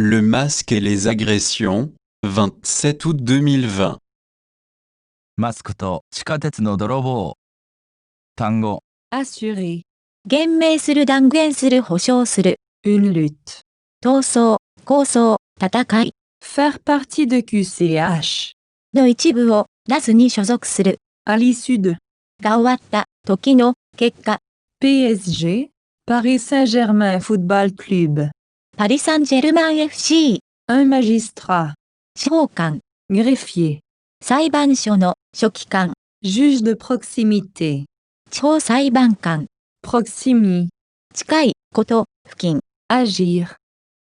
Le masque et les agressions, 27 août 2020. マスクと地下鉄の泥棒。単語、 assurer, 言明する断言する保証する、 une lutte, 闘争、抗争、戦い faire partie de QCH, の一部をナスに所属する à l'issue de が終わった時の結果、 PSG, Paris Saint-Germain Football Club, パリ・サンジェルマン FC、un magistrat, 司法官、 greffier, 裁判所の書記官、 juge de proximité, 地方裁判官、 proximi, 近いこと付近、 agir,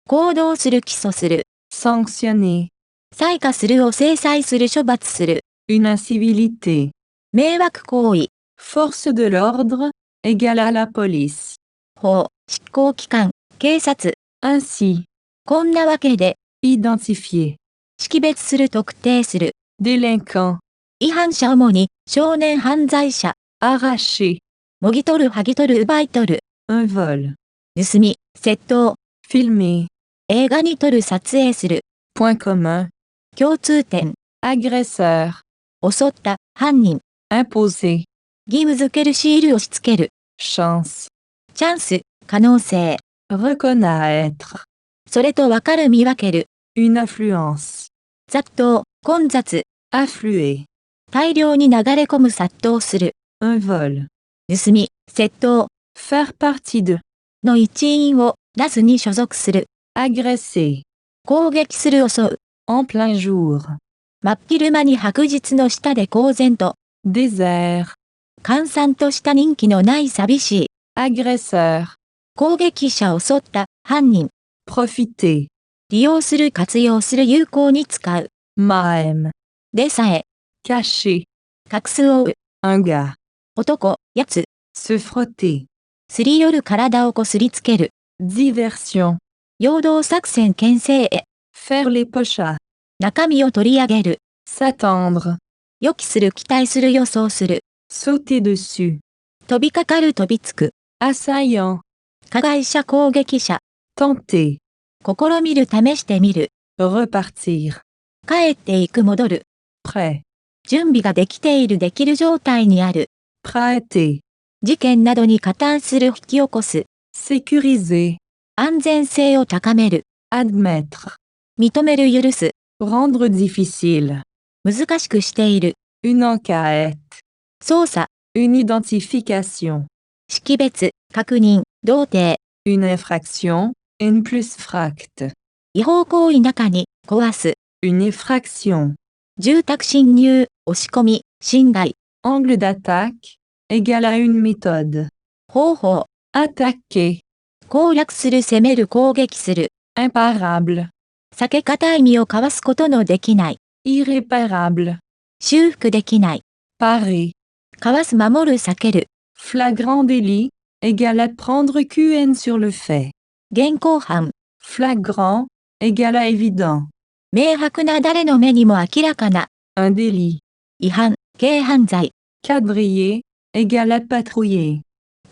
行動する起訴する、 sanctionner, 裁可するを制裁する処罰する、 une incivilité, 迷惑行為、 force de l'ordre, égale à la police, 法、執行機関、警察、 ainsi, こんなわけで、 identifier, 識別する特定する、 délinquant, 違反者主に少年犯罪者、 arracher, もぎ取る剥ぎ取る奪い取る、 un vol, 盗み、窃盗、 filmer, 映画に撮る撮影する、 point commun, 共通点、 agresseur, 襲った犯人、 imposer, 義務付けるシール押し付ける、 chance, チャンス、可能性、 reconnaître, それと分かる見分ける、 une affluence, 雑踏、混雑、 affluer, 大量に流れ込む殺到する、 un vol, 盗み、窃盗 faire partie de, の一員をナスに所属する、 agresser, 攻撃する襲う、 en plein jour, 真っ昼間に白日の下で公然と、 désert, 閑散とした人気のない寂しい、 agresseur, 攻撃者を襲った犯人、 profiter, 利用する活用する有効に使う、 même, でさえ、 cacher, 隠す覆う、 un gars, 男、やつ、 se frotter, すり寄る体をこすりつける、 diversion, 陽動作戦牽制へ、 faire les pochats, 中身を取り上げる、 s'attendre, 予期する期待する予想する、 sauter dessus, 飛びかかる飛びつく、 assaillant, 加害者攻撃者、 tenter, 試みる試してみる、 repartir, 帰っていく戻る、 prêt, 準備ができているできる状態にある、 prêter, 事件などに加担する引き起こす、 sécuriser, 安全性を高める、 admettre, 認める許す、 rendre difficile, 難しくしている、 une enquête, 捜査、 une identification, 識別、確認、同定、 une infraction, une plusfracte, 違法行為中に、壊す、 une effraction, 住宅侵入、押し込み、侵害、 angle d'attaque, égale à une méthode, 方法、 attaquer, 攻略する攻める攻撃する、 imparable, 避け方意味を交わすことのできない、 irréparable, 修復できない、 parer, 交わす守る避ける、 flagrant délit, égale à prendre QN sur le fait, 現行犯、 flagrant, égale à évident, 明白な誰の目にも明らかな、 un délit, 違反、軽犯罪、 quadriller, égale à patrouiller,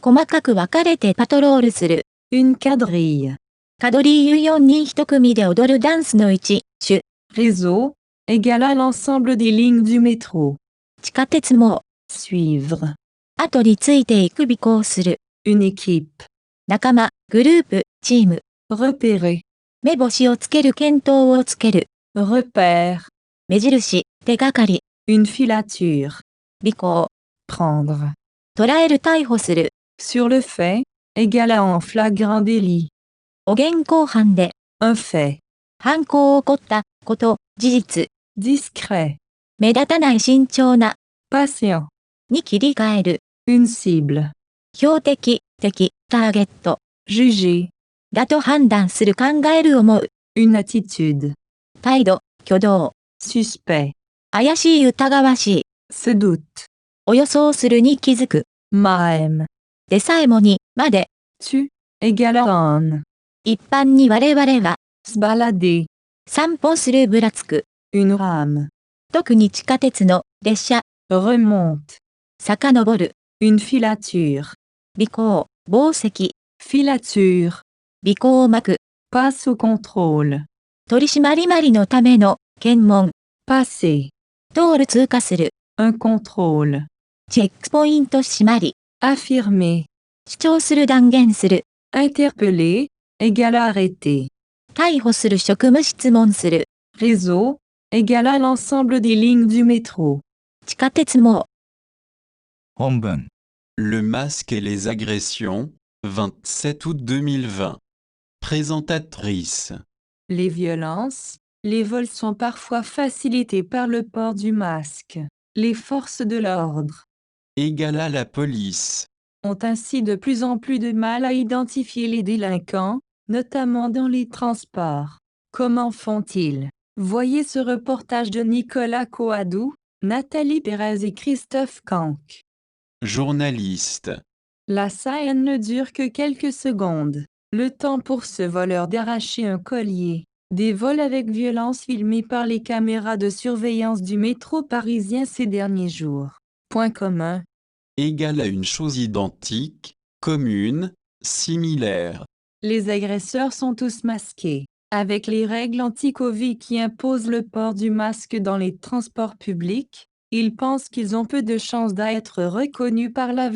細かく分かれてパトロールする、 une quadrille, カドリーユ4人1組で踊るダンスの一種、 réseau, égale à l'ensemble des lignes du métro, 地下鉄網、 suivre, 後についていく尾行する、 une équipe, 仲間、グループ、チーム、 repérer, 目星をつける見当をつける、 repère, 目印、手がかり、 une filature, 尾行、 prendre, 捕らえる逮捕する、 sur le fait, égale à en flagrant délit, お現行犯で、 un fait, 犯行を起こったこと、事実、 discret, 目立たない慎重な、 patient, に切り替える、 une cible, 標的、敵、ターゲット、 juger, だと判断する考える思う、 une attitude, 態度、挙動、 suspect, 怪しい疑わしい、 se doute, お予想するに気づく、 même, でさえもに、まで、 tu, égale à on, 一般に我々は、 se balader, 散歩するぶらつく、 une rame, 特に地下鉄の列車、 remonte, 遡る、 une filature, 尾行、紡績、 filature, 尾行を巻く、 passe au contrôle, 取締りのための検問。 Passer. 道路通過する。 Un contrôle. チェックポイント締まり。 Affirmer. 主張する断言する。 Interpeller égale arrêter. 逮捕する職務質問する。 Réseau égale à l'ensemble des lignes du métro. 地下鉄網。本文 Le masque et les agressions, 27 août 2020. Présentatrice. Les violences, les vols sont parfois facilités par le port du masque. Les forces de l'ordre Égale à la police. ont ainsi de plus en plus de mal à identifier les délinquants, notamment dans les transports. Comment font-ils? Voyez ce reportage de Nicolas Coadou, Nathalie Pérez et Christophe Kank. Journaliste. La scène ne dure que quelques secondes. Le temps pour ce voleur d'arracher un collier. Des vols avec violence filmés par les caméras de surveillance du métro parisien ces derniers jours. Point commun. Égale à une chose identique, commune, similaire. Les agresseurs sont tous masqués. Avec les règles anti-Covid qui imposent le port du masque dans les transports publics, ils pensent qu'ils ont peu de chances d'être reconnus par la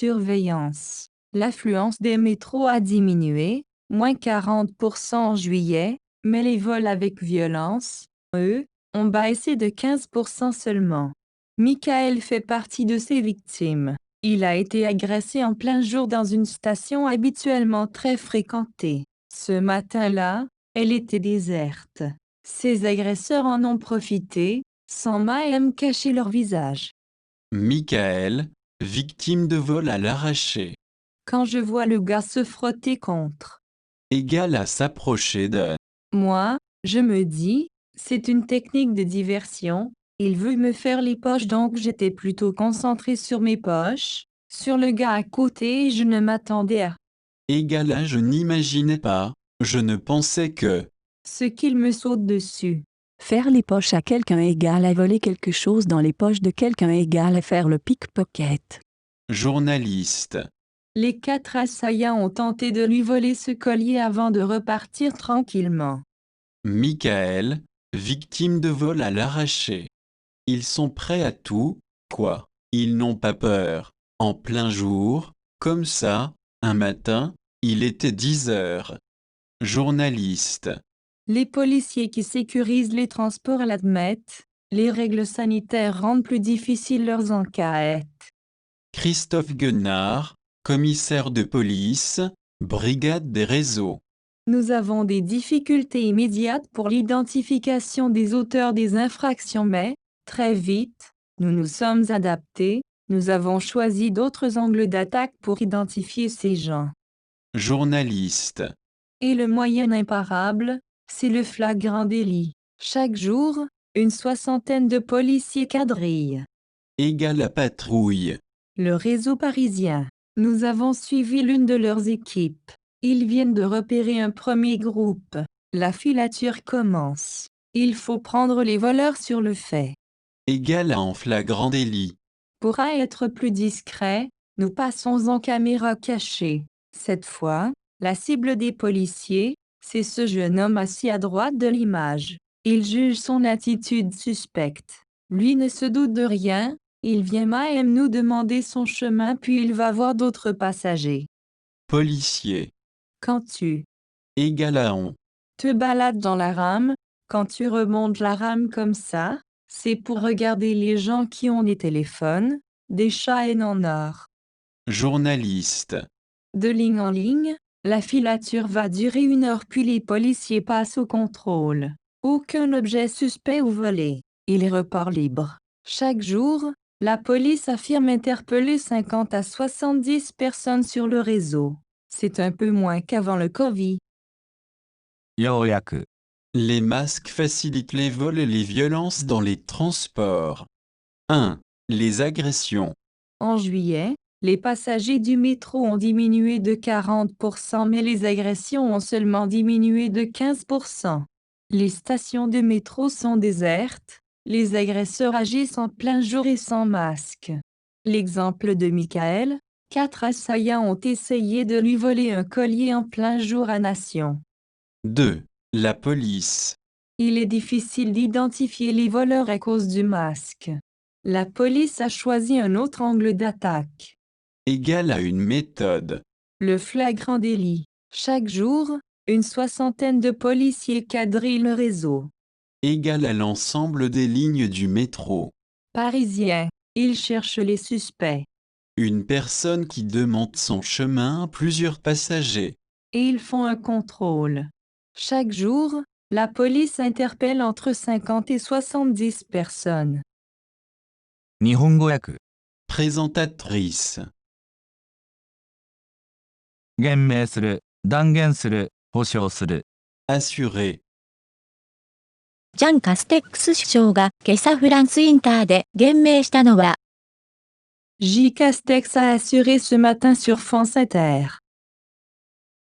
vidéosurveillance. L'affluence des métros a diminué, moins 40% en juillet, mais les vols avec violence, eux, ont baissé de 15% seulement. Michael fait partie de ces victimes. Il a été agressé en plein jour dans une station habituellement très fréquentée. Ce matin-là, elle était déserte. Ces agresseurs en ont profité, sans même cacher leur visage. Michael, victime de vol à l'arraché. Quand je vois le gars se frotter contre Égale à s'approcher de. moi, je me dis, c'est une technique de diversion, il veut me faire les poches donc j'étais plutôt concentré sur mes poches, sur le gars à côté et je ne m'attendais à Égale à je n'imaginais pas, je ne pensais que. ce qu'il me saute dessus. Faire les poches à quelqu'un égale à voler quelque chose dans les poches de quelqu'un égale à faire le pickpocket. Journaliste. Les 4 assaillants ont tenté de lui voler ce collier avant de repartir tranquillement. Michael, victime de vol à l'arraché. Ils sont prêts à tout, quoi. Ils n'ont pas peur. En plein jour, comme ça, un matin, il était 10 heures. Journaliste. Les policiers qui sécurisent les transports l'admettent, les règles sanitaires rendent plus difficiles leurs enquêtes. Christophe Guenard, commissaire de police, brigade des réseaux. Nous avons des difficultés immédiates pour l'identification des auteurs des infractions mais, très vite, nous nous sommes adaptés, nous avons choisi d'autres angles d'attaque pour identifier ces gens. Journaliste. Et le moyen imparable, c'est le flagrant délit. Chaque jour, une 60aine de policiers quadrillent Égale à patrouille. le réseau parisien. Nous avons suivi l'une de leurs équipes. Ils viennent de repérer un premier groupe. La filature commence. Il faut prendre les voleurs sur le fait. Égale à en flagrant délit. Pour être plus discret, nous passons en caméra cachée. Cette fois, la cible des policiers, c'est ce jeune homme assis à droite de l'image. Il juge son attitude suspecte. Lui ne se doute de rien, il vient même nous demander son chemin puis il va voir d'autres passagers. Policier. Quand tu Égale à on. te balades dans la rame, quand tu remontes la rame comme ça, c'est pour regarder les gens qui ont des téléphones, des chaînes en or. Journaliste. De ligne en ligne, la filature va durer 1 heure puis les policiers passent au contrôle. Aucun objet suspect ou volé. Il repart libre. Chaque jour, la police affirme interpeller 50 à 70 personnes sur le réseau. C'est un peu moins qu'avant le Covid. ようやく Les masques facilitent les vols et les violences dans les transports. 1. Les agressions. En juillet, les passagers du métro ont diminué de 40% mais les agressions ont seulement diminué de 15%. Les stations de métro sont désertes, les agresseurs agissent en plein jour et sans masque. L'exemple de Michael, 4 assaillants ont essayé de lui voler un collier en plein jour à Nation. 2. La police. Il est difficile d'identifier les voleurs à cause du masque. La police a choisi un autre angle d'attaque. Égale à une méthode. Le flagrant délit. Chaque jour, une soixantaine de policiers quadrillent le réseau. Égale à l'ensemble des lignes du métro. Parisiens. Ils cherchent les suspects. Une personne qui demande son chemin à plusieurs passagers. Et ils font un contrôle. Chaque jour, la police interpelle entre 50 et 70 personnes. 日本語訳。 Présentatrice. 言明する、断言する、保証する。 Assuré. ジャン・カステックス首相が今朝フランスインターで言明したのは、J. Castex a assuré ce matin sur France Inter.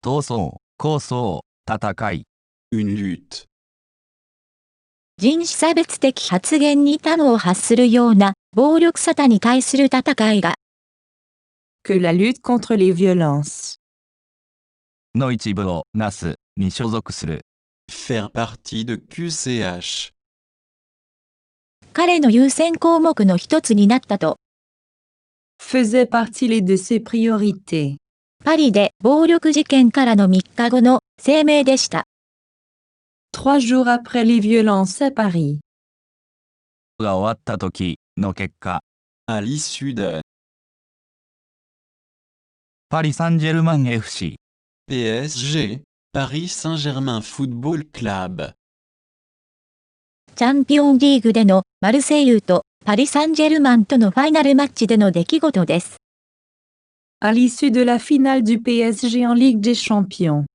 闘争、抗争、戦い。 Une lutte. 人種差別的発言に端を発するような暴力沙汰に対する戦いが、Que la lutte contre les violences. の一部をなす、に所属する。 Faire partie de QCH. 彼の優先項目の一つになったと、 Faisait partie de ses priorités. パリで暴力事件からの3日後の声明でした。3 jours après les violences à Paris. が終わった時の結果、 À l'issue de パリ・サンジェルマン FC。 PSG, Paris Saint-Germain Football Club. チャンピオンリーグでのマルセイユとパリ・サンジェルマンとのファイナルマッチでの出来事です。À l'issue de la finale du PSG en Ligue des Champions.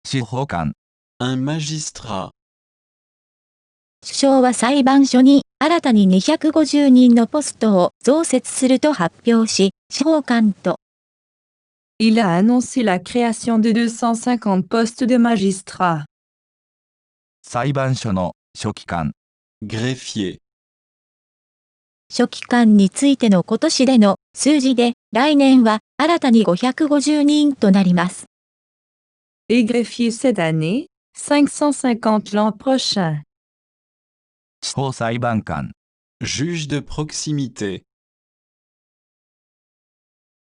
司法官。 Un magistrat. 首相は裁判所に新たに250人のポストを増設すると発表し、司法官と Il a annoncé la création de 250 postes de magistrats. 裁判所の書記官。 Greffier. 書記官についての今年での数字で、来年は新たに550人となります。Et greffier cette année, 550 l'an prochain. 地方裁判官。 Juge de proximité.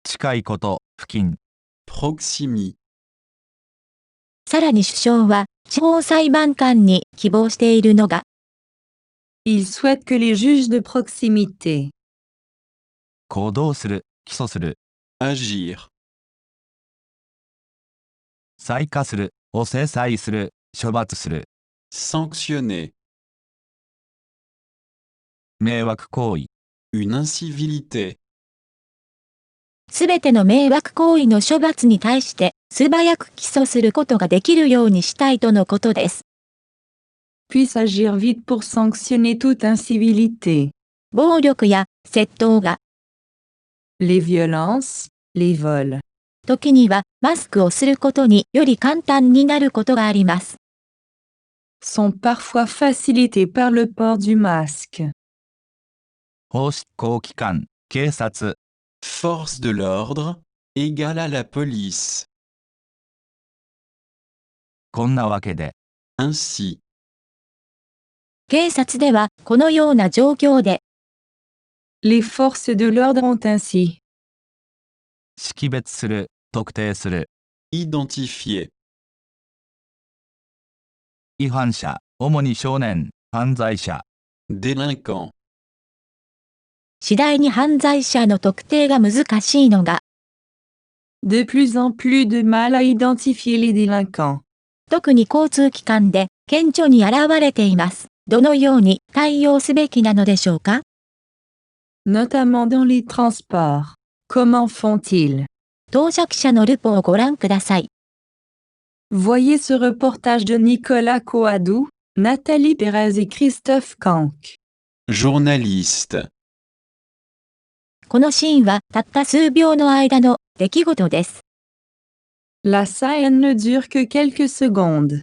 近いこと、付近。 Proximi. さらに首相は地方裁判官に希望しているのが、 Il souhaite que les juges de proximité 行動する、起訴する。 Agir. 裁可する、を制裁する、処罰する。 Sanctionner. 迷惑行為。 Une incivilité. すべての迷惑行為の処罰に対して素早く起訴することができるようにしたいとのことです。puisse agir vite pour sanctionner toute incivilité. 暴力や窃盗が、 Les violences, les vols. 時にはマスクをすることにより簡単になることがあります。sont parfois facilités par le port du masque. 法執行機関、警察。 Force de l'ordre, égale à la police. こんなわけで。 Ainsi. 警察ではこのような状況で、 Les forces de l'ordre ont ainsi 識別する、特定する。 Identifier. 違反者、主に少年、犯罪者。 Délinquant. 次第に犯罪者の特定が難しいのが、 de plus en plus de mal à identifier les délinquants. 特に交通機関で顕著に現れています。どのように対応すべきなのでしょうか？ Notamment dans les transports. Comment font-ils? 当事者のルポをご覧ください。Voyez ce reportage de Nicolas Coadou, Nathalie Pérez et Christophe Kank. Journaliste. このシーンはたった数秒の間の出来事です。La scène ne dure que quelques secondes.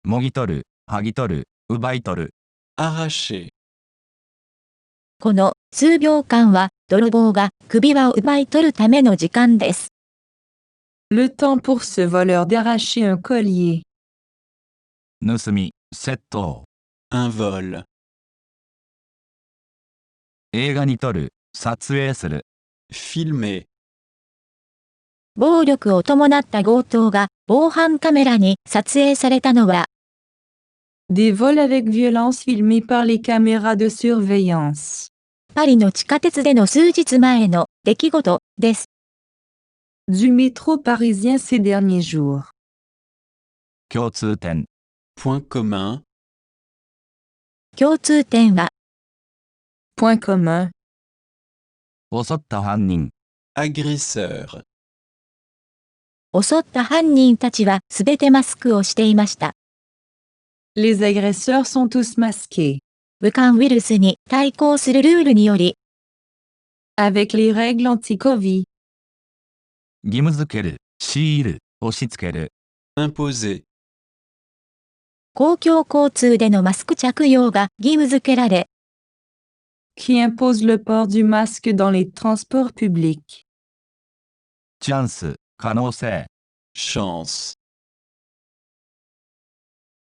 もぎ取る、剥ぎ取る、奪い取る。 Arracher. この数秒間は泥棒が首輪を奪い取るための時間です。Le temps pour ce voleur d'arracher un collier. 盗み、窃盗。 Un vol. 映画に撮る、撮影する。 Filmer. 暴力を伴った強盗が防犯カメラに撮影されたのは、Des vols avec violence filmés par les caméras de surveillance. パリの地下鉄での数日前の出来事です。Du métro parisien ces derniers jours. 共通点。 Point commun. 共通点は、Point commun. 襲った犯人。 Agresseur. 襲った犯人たちはすべてマスクをしていました。Les agresseurs sont tous masqués. 武漢ウイルスに対抗するルールにより、Avec les règles anti-Covid. 義務付ける、強いる、押し付ける。 Imposer. 公共交通でのマスク着用が義務付けられ、Qui impose le port du masque dans les transports publics. チャンス、可能性。 Chance.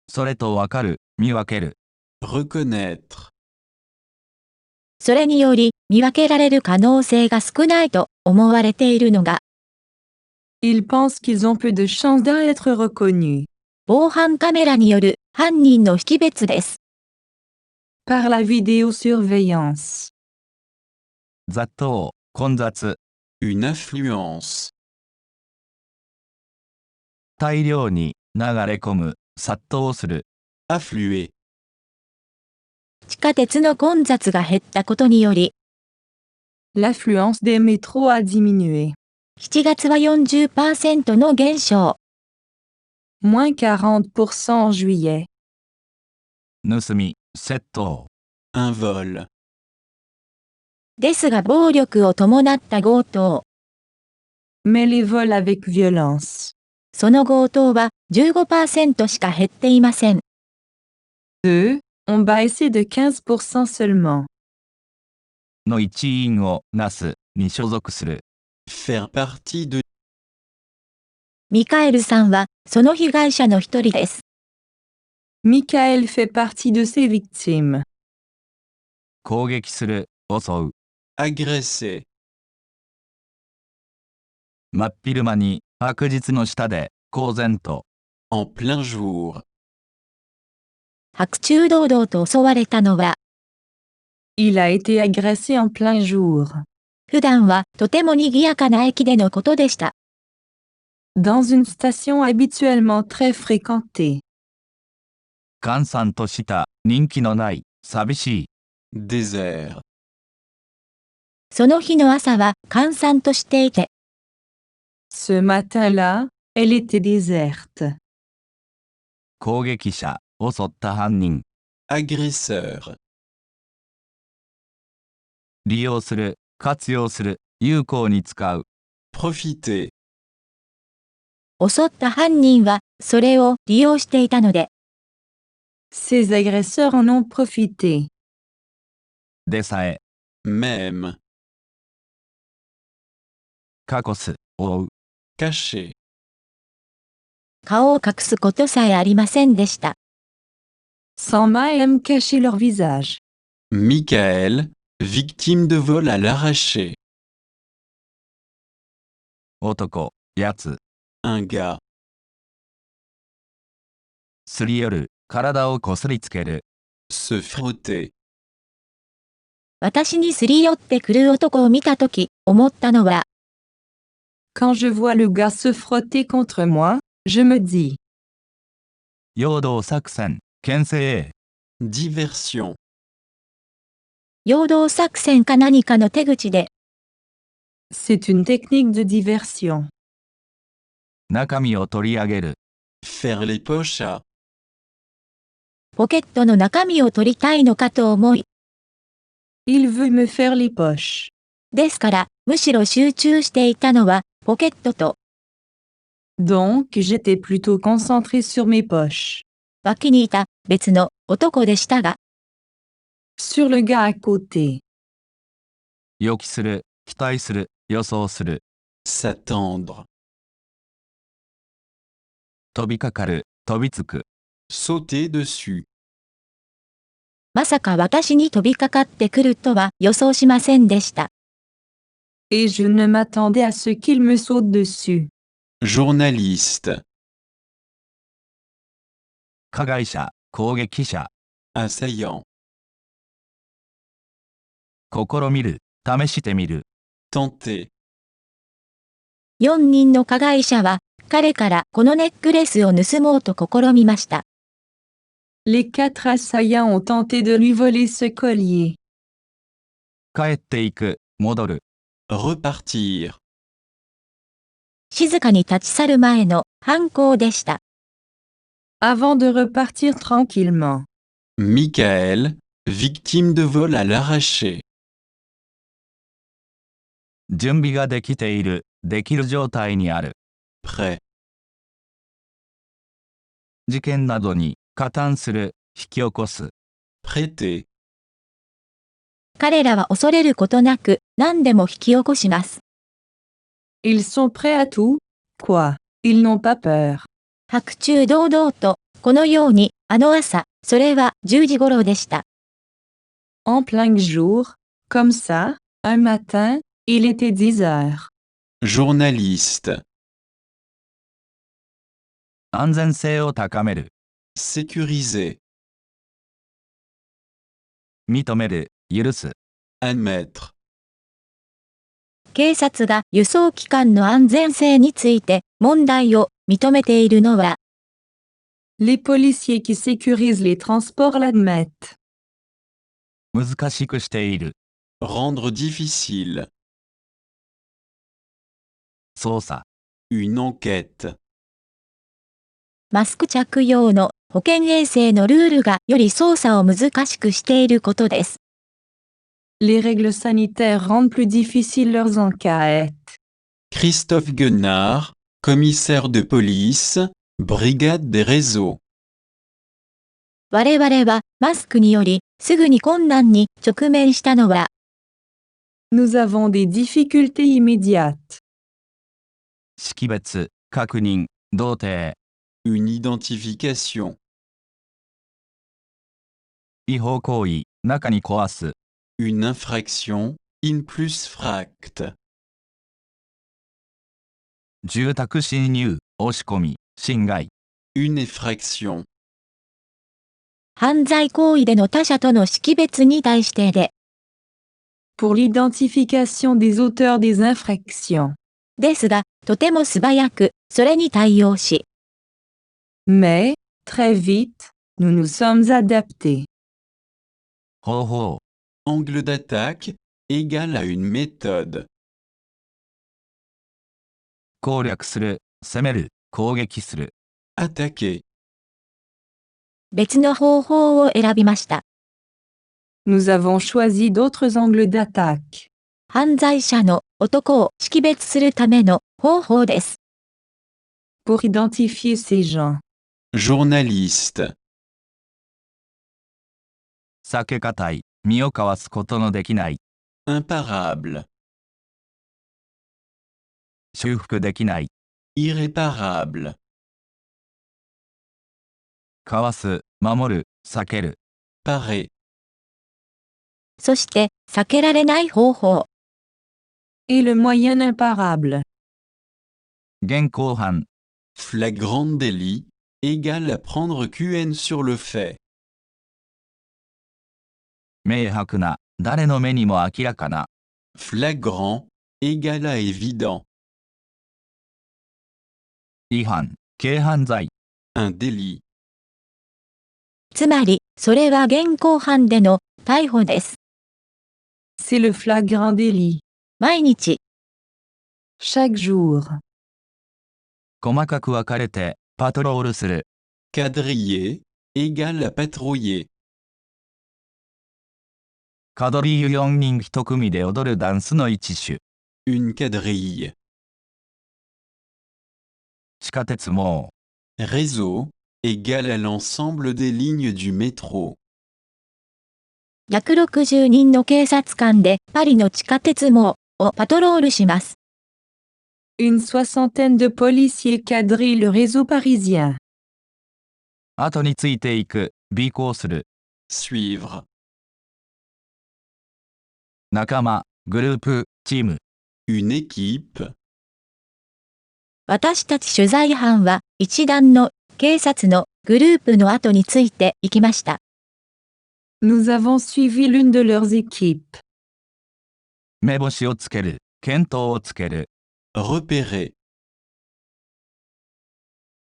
それとわかる、見分ける。 Reconnaître. それにより見分けられる可能性が少ないと思われているのが、Ils pensent qu'ils ont peu de chances d'être reconnus. 防犯カメラによる犯人の識別です。Par la vidéosurveillance. 雑踏、混雑。 Une affluence. 大量に、流れ込む、殺到する。 Affluer. 地下鉄の混雑が減ったことにより、L'affluence des métros a diminué. 7月は 40% の減少。Moins 40% en juillet. 盗み、窃盗。 Un vol. ですが暴力を伴った強盗。Mais les vols avec violence. その強盗は 15% しか減っていません。Eux, ont baissé de 15% seulement. の一員を、なす、に所属する。 Faire partie de. ミカエルさんは、その被害者の一人です。Michael fait partie de ces victimes. 攻撃する、襲う。 Agresser. 真っ昼間に、白日の下で、公然と。 En plein jour. 白昼堂々と襲われたのは、Il a été agressé en plein jour. 普段はとても賑やかな駅でのことでした。Dans une station habituellement très fréquentée. 閑散とした、人気のない、寂しい。 Désert. その日の朝は閑散としていて、Ce matin-là, elle était déserte. 攻撃者、襲った犯人。 Agresseur. 利用する、活用する、有効に使う。 Profiter. 襲った犯人はそれを利用していたので、Ces agresseurs en ont profité. でさえ、 Même. 隠す、覆う。 Cacher. 顔を隠すことさえありませんでした。Sans même cacher leur visage. Michael, victime de vol à l'arraché. 男、やつ。 Un gars. すり寄る、体をこすりつける。 Se frotter. 私にすり寄ってくる男を見たとき、思ったのは、Quand je vois le gars se frotter contre moi, je me dis. 陽動作戦、牽制。 Diversion. 陽動作戦か何かの手口で、C'est une technique de diversion. 中身を取り上げる。 Faire les poches à. ポケットの中身を取りたいのかと思い、Il veut me faire les poches. ですから、むしろ集中していたのは、ポケットと、Donc j'étais plutôt concentré sur mes poches. 脇にいた別の男でしたが、Sur le gars à côté. 予期する、期待する、予想する。 S'attendre. 飛びかかる、飛びつく。 sauter dessus. まさか私に飛びかかってくるとは予想しませんでした。Et je ne m'attendais à ce qu'il me saute dessus. Journaliste, 加害者、攻撃者。 assaillant, 試みる、試してみる。 tenter, 4人の加害者は、彼からこのネックレスを盗もうと試みました。Les 4 assaillants ont tenté de lui voler ce collier. 帰っていく、戻る。 repartir. 静かに立ち去る前の犯行でした。Avant de repartir tranquillement. Michael, victime de vol à l'arraché. 準備ができている、できる状態にある。 Prêt, 事件などに、加担する、引き起こす。 prêter, 彼らは恐れることなく何でも引き起こします。Ils sont prêts à tout. Quoi? Ils n'ont pas peur. 白昼堂々と、このように、あの朝、それは10時頃でした。En plein jour, comme ça, un matin, il était 10 heures. journaliste, 安全性を高める。 sécuriser, 認める、許す。 admettre, 警察が輸送機関の安全性について問題を認めているのは、Les policiers qui sécurisent les transports l'admettent. 難しくしている。 rendre difficile, 捜査。 une enquête, マスク着用の保健衛生のルールがより捜査を難しくしていることです。Les règles sanitaires rendent plus difficiles leurs enquêtes. Christophe Guenard, commissaire de police, brigade des réseaux. 我々はマスクによりすぐに困難に直面したのは、Nous avons des difficultés immédiates. 識別、確認、同定。 Une identification, 違法行為、中に壊す。 une infraction, in plus fract. 住宅侵入、押し込み、侵害。 Une effraction, 犯罪行為での他者との識別に対してで、Pour l'identification des auteurs des infractions. ですが、とても素早く、それに対応し、Mais, très vite, nous nous sommes adaptés. 方法。 angle d'attaque, égale à une méthode. 攻略する、攻める、攻撃する。 Attaquer, 別の方法を選びました。Nous avons choisi d'autres angles d'attaque. 犯罪者の男を識別するための方法です。Pour identifier ces gens. journaliste, 避けがたい、身をかわすことのできない。 imparable, 修復できない。 irréparable, かわす、守る、避ける。 parer, そして、避けられない方法。Et le moyen imparable. 現行犯。 flagrant délit, égale à prendre QN sur le fait. 明白な、誰の目にも明らかな。 Flagrant, égale à évident. 違反、軽犯罪。 Un délit. つまり、それは現行犯での逮捕です。C'est le flagrant délit. 毎日、Chaque jour. 細かく分かれて、パトロールする。 Quadriller, égale à patrouiller. カドリー4人1組で踊るダンスの一種。 Une quadrille. 地下鉄網。 Réseau, égale à l'ensemble des lignes du métro. 160人の警察官でパリの地下鉄網をパトロールします。Une soixantaine de policiers quadrillent le réseau parisien. 後についていく、尾行する。 Suivre. 仲間、グループ、チーム。 Une équipe. 私たち取材班は一団の警察のグループの後について行きました。Nous avons suivi l'une de leurs équipes. 目星をつける、見当をつける。 Repérer.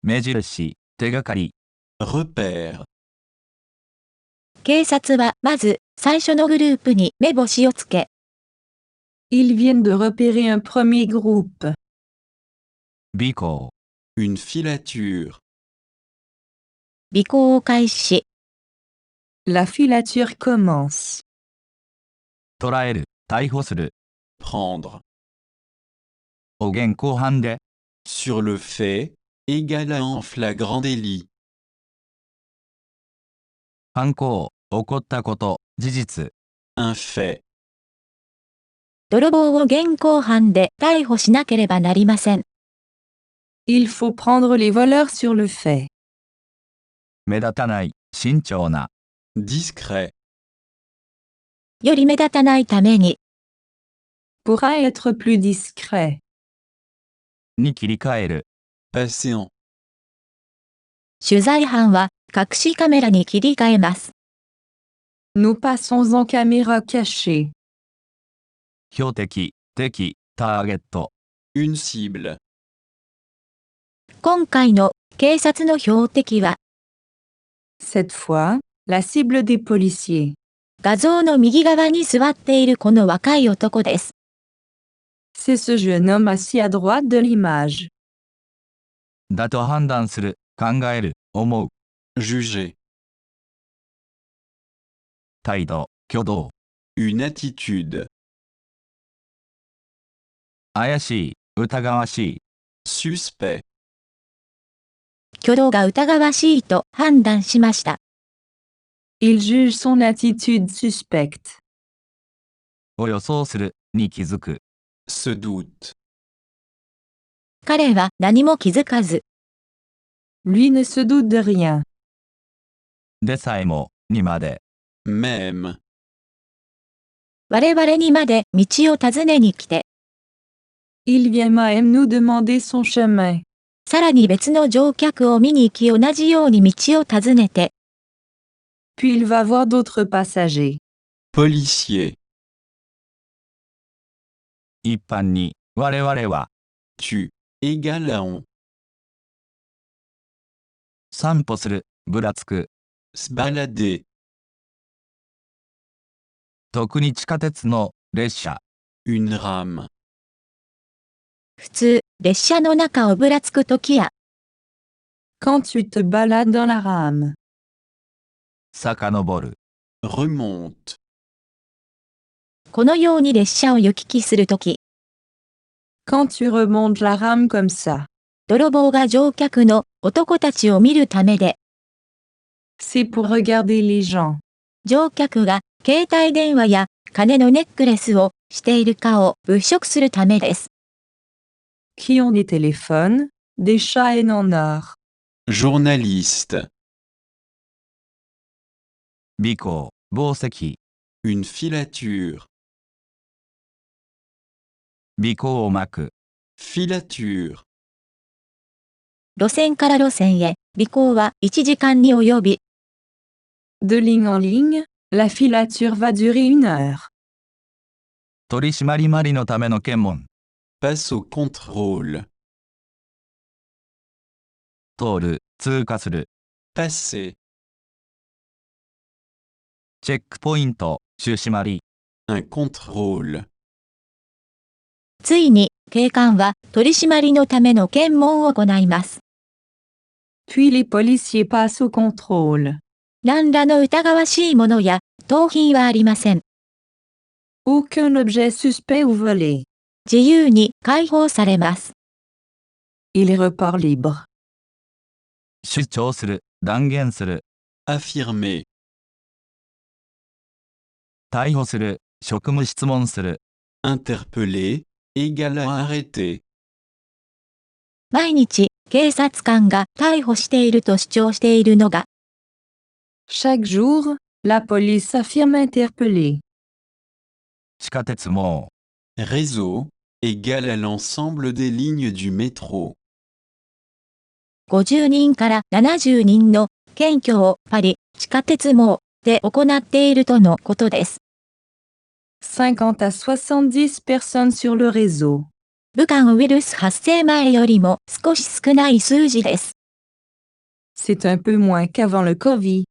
目印、手がかり。 Repère. 警察はまず最初のグループに目星をつけ、Ils viennent de repérer un premier groupe. 尾行。 Une filature. 尾行を開始し、La filature commence. 捕らえる、逮捕する。 Prendre. お現行犯で。 Sur le fait, égal à en flagrant délit. 犯行、起こったこと、事実。 Un fait. 泥棒を現行犯で逮捕しなければなりません。Il faut prendre les voleurs sur le fait. 目立たない、慎重な。 Discret. より目立たないために、Pourra être plus discret. に切り替える。 Patient. 取材班は隠しカメラに切り替えます。Nous passons en caméra cachée. 標的、敵、ターゲット。 Une cible. 今回の警察の標的は、Cette fois, la cible des policiers. 画像の右側に座っているこの若い男です。C'est ce jeune homme assis à droite de l'image. だと判断する、考える、思う。 Juger. 態度、挙動。 Une attitude. 怪しい、疑わしい。 Suspect. 挙動が疑わしいと判断しました。Il juge son attitude suspecte. を予想する、に気づく。 Se doute. 彼は何も気づかず、 Lui ne se doute de rien. でさえも、にまで。 Même. 我々にまで道を尋ねに来て、Il vient même nous demander son chemin. さらに別の乗客を見に行き同じように道を尋ねて、Puis il va voir d'autres passagers. Policier. 一般に、我々は、 Tu. Égal à on. 散歩する、ぶらつく。 Se balader. 特に地下鉄の、列車。 Une rame. 普通、列車の中をぶらつくときや、 Quand tu te balades dans la rame. 遡る。 Remonte. このように列車を行き来するとき、 Quand tu remontes la rame comme ça. 泥棒が乗客の男たちを見るためで、 C'est pour regarder les gens. 乗客が携帯電話や金のネックレスをしているかを物色するためです。Qui ont des téléphones, des chaînes en or. Journaliste. 尾行、紡績。 Une filature. 尾行を巻く。 Filature. 路線から路線へ、尾行は1時間に及び、 De ligne en ligne, la filature va durer 1 heure. 取締まりのための検問。 Passe au contrôle. 通る、通過する。 Passer. チェックポイント、収締まり。 Un contrôle. ついに警官は取り締まりのための検問を行います。 Puis les policiers passent au contrôle. 何らの疑わしいものや盗品はありません。 Aucun objet suspect ou volé. 自由に解放されます。 Il repart libre. 主張する、断言する。 Affirmer. 逮捕する、職務質問する。 Interpeller. Égal à arrêter. 毎日、警察官が逮捕していると主張しているのが、Chaque jour, la police affirme interpeller. 地下鉄網、 Réseau, égal à l'ensemble des lignes du métro. 50人から70人の検挙をパリ地下鉄網で行っているとのことです。50 à 70 personnes sur le réseau. 武漢ウイルス発生前よりも少し少ない数字です。C'est un peu moins qu'avant le Covid.